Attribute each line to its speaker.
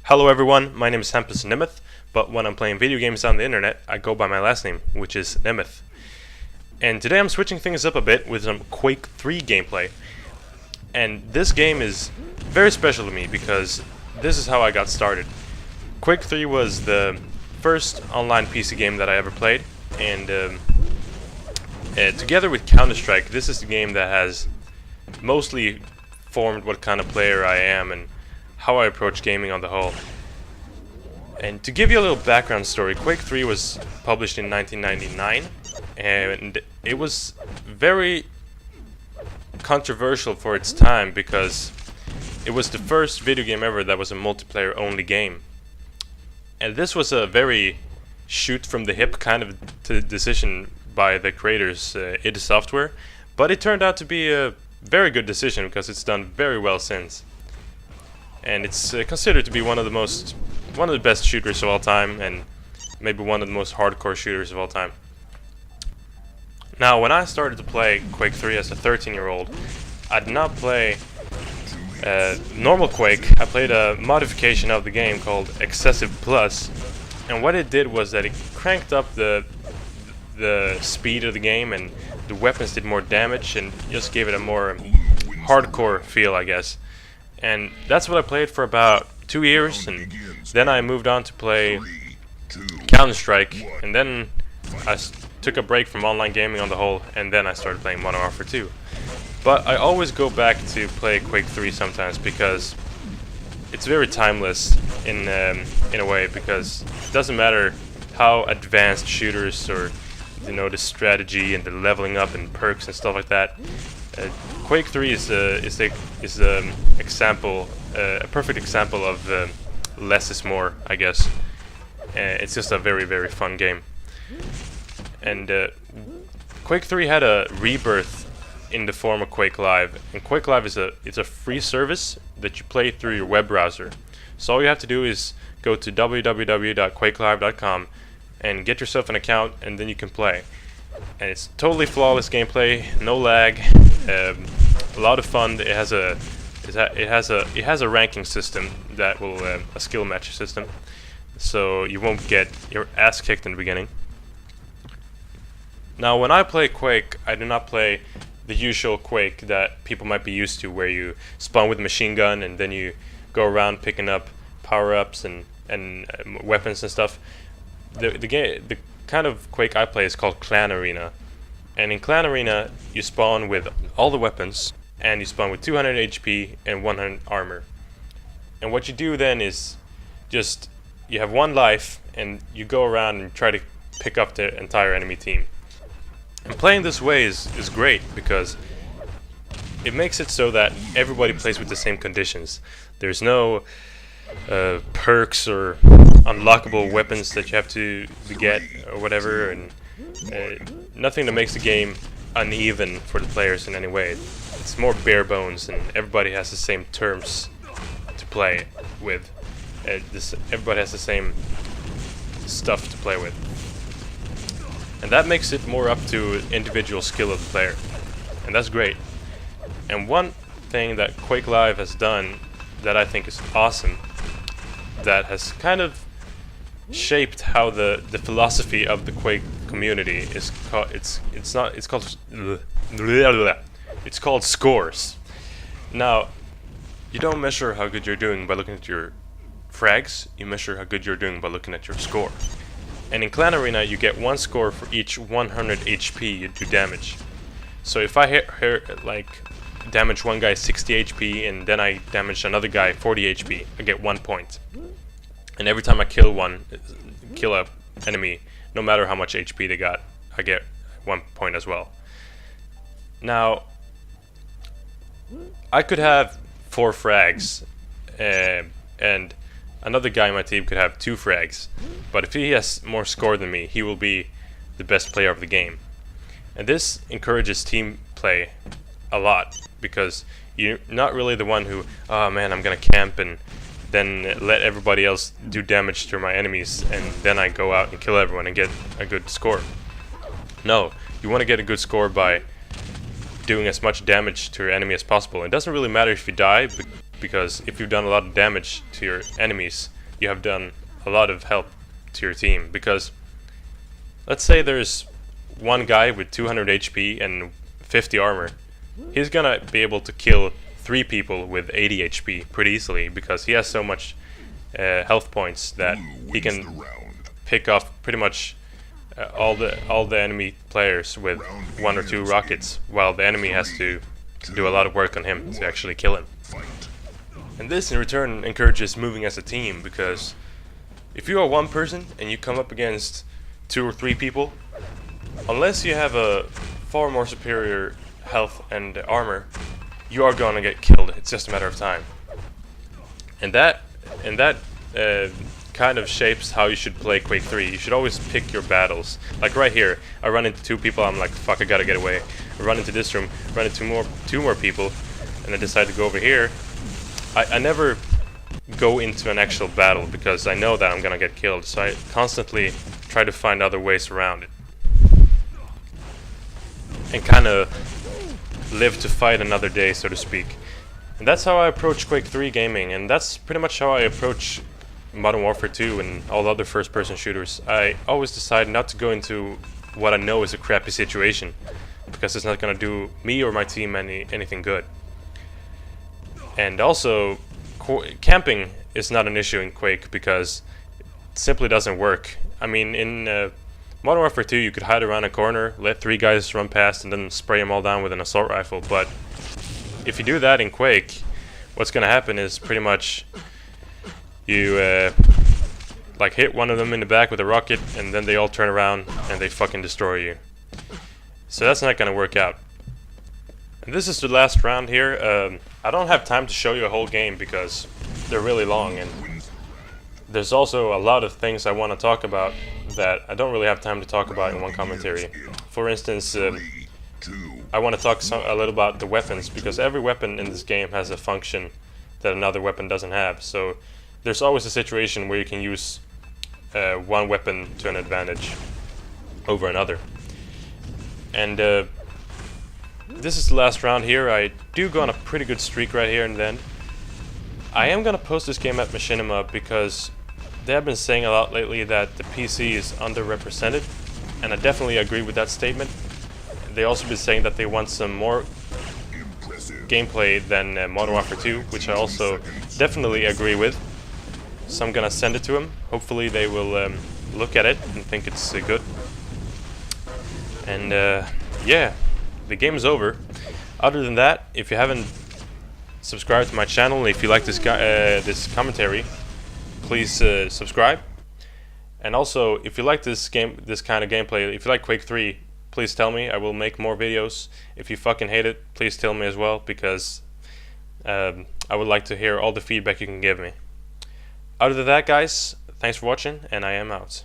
Speaker 1: Hello everyone, my name is Hampus Nemeth, but when I'm playing video games on the internet, I go by my last name, which is Nemeth. And today I'm switching things up a bit with some Quake 3 gameplay. And this game is very special to me because this is how I got started. Quake 3 was the first online PC game that I ever played, and together with Counter-Strike, this is the game that has mostly formed what kind of player I am and how I approach gaming on the whole. And to give you a little background story, Quake 3 was published in 1999, and it was very controversial for its time because it was the first video game ever that was a multiplayer only game. And this was a very shoot from the hip kind of decision by the creators, id Software, but it turned out to be a very good decision because it's done very well since. And it's considered to be one of the best shooters of all time, and maybe one of the most hardcore shooters of all time. Now, when I started to play Quake 3 as a 13-year-old, I did not play normal Quake. I played a modification of the game called Excessive Plus, and what it did was that it cranked up the speed of the game, and the weapons did more damage, and just gave it a more hardcore feel, I guess. And that's what I played for about 2 years, and then I moved on to play Counter-Strike, and then I took a break from online gaming on the whole, and then I started playing Modern Warfare 2. But I always go back to play Quake 3 sometimes because it's very timeless in a way, because it doesn't matter how advanced shooters or the strategy and the leveling up and perks and stuff like that. Quake 3 is a perfect example of less is more, I guess. It's just a very, very fun game. And Quake 3 had a rebirth in the form of Quake Live. And Quake Live is a free service that you play through your web browser. So all you have to do is go to www.quakelive.com and get yourself an account, and then you can play. And it's totally flawless gameplay, no lag, a lot of fun. It has a ranking system that will a skill match system, so you won't get your ass kicked in the beginning. Now, when I play Quake, I do not play the usual Quake that people might be used to, where you spawn with a machine gun and then you go around picking up power-ups and weapons and stuff. The kind of Quake I play is called Clan Arena, and in Clan Arena you spawn with all the weapons, and you spawn with 200 HP and 100 armor. And what you do then is just you have one life, and you go around and try to pick up the entire enemy team. And playing this way is great because it makes it so that everybody plays with the same conditions. There's no perks or unlockable weapons that you have to get or whatever, and nothing that makes the game uneven for the players in any way. It's more bare bones, and everybody has the same terms to play with. Everybody has the same stuff to play with, and that makes it more up to individual skill of the player, and that's great. And one thing that Quake Live has done that I think is awesome, that has kind of shaped how the philosophy of the Quake community is called. It's called scores. Now, you don't measure how good you're doing by looking at your frags. You measure how good you're doing by looking at your score. And in Clan Arena, you get one score for each 100 HP you do damage. So if I damage one guy 60 HP and then I damage another guy 40 HP, I get 1 point. And every time I kill a enemy, no matter how much HP they got, I get 1 point as well. Now, I could have 4 frags, and another guy in my team could have 2 frags. But if he has more score than me, he will be the best player of the game. And this encourages team play a lot, because you're not really the one who, oh man, I'm gonna camp and then let everybody else do damage to my enemies, and then I go out and kill everyone and get a good score. No, you want to get a good score by doing as much damage to your enemy as possible. It doesn't really matter if you die, because if you've done a lot of damage to your enemies, you have done a lot of help to your team. Because let's say there's one guy with 200 HP and 50 armor. He's gonna be able to kill 3 people with 80 HP pretty easily because he has so much health points that he can pick off pretty much all the enemy players with 1 or 2 rockets, while the enemy has to do a lot of work on him to actually kill him. And this in return encourages moving as a team, because if you are one person and you come up against 2 or 3 people, unless you have a far more superior health and armor, you are gonna get killed. It's just a matter of time. And that kind of shapes how you should play Quake 3. You should always pick your battles. Like right here, I run into 2 people, I'm like, fuck, I gotta get away. I run into this room, run into 2 more people, and I decide to go over here. I never go into an actual battle because I know that I'm gonna get killed, so I constantly try to find other ways around it. And kind of live to fight another day, so to speak. And that's how I approach Quake 3 gaming, and that's pretty much how I approach Modern Warfare 2 and all the other first-person shooters. I always decide not to go into what I know is a crappy situation, because it's not gonna do me or my team anything good. And also, camping is not an issue in Quake because it simply doesn't work. I mean, in Modern Warfare 2 you could hide around a corner, let 3 guys run past and then spray them all down with an assault rifle, but if you do that in Quake, what's gonna happen is pretty much you like hit one of them in the back with a rocket and then they all turn around and they fucking destroy you. So that's not gonna work out. And this is the last round here. I don't have time to show you a whole game because they're really long, and there's also a lot of things I want to talk about that I don't really have time to talk about in one commentary. For instance, I want to talk a little about the weapons, because every weapon in this game has a function that another weapon doesn't have. So there's always a situation where you can use one weapon to an advantage over another. And this is the last round here. I do go on a pretty good streak right here and then. I am gonna post this game at Machinima because they have been saying a lot lately that the PC is underrepresented, and I definitely agree with that statement. They also been saying that they want some more gameplay than Modern Warfare 2, which I also definitely agree with. So I'm gonna send it to them. Hopefully they will look at it and think it's good. And yeah, the game is over. Other than that, if you haven't subscribed to my channel, if you like this commentary, please subscribe. And also, if you like this kind of gameplay, if you like Quake 3, please tell me. I will make more videos. If you fucking hate it, please tell me as well, because I would like to hear all the feedback you can give me. Other than that, guys, thanks for watching, and I am out.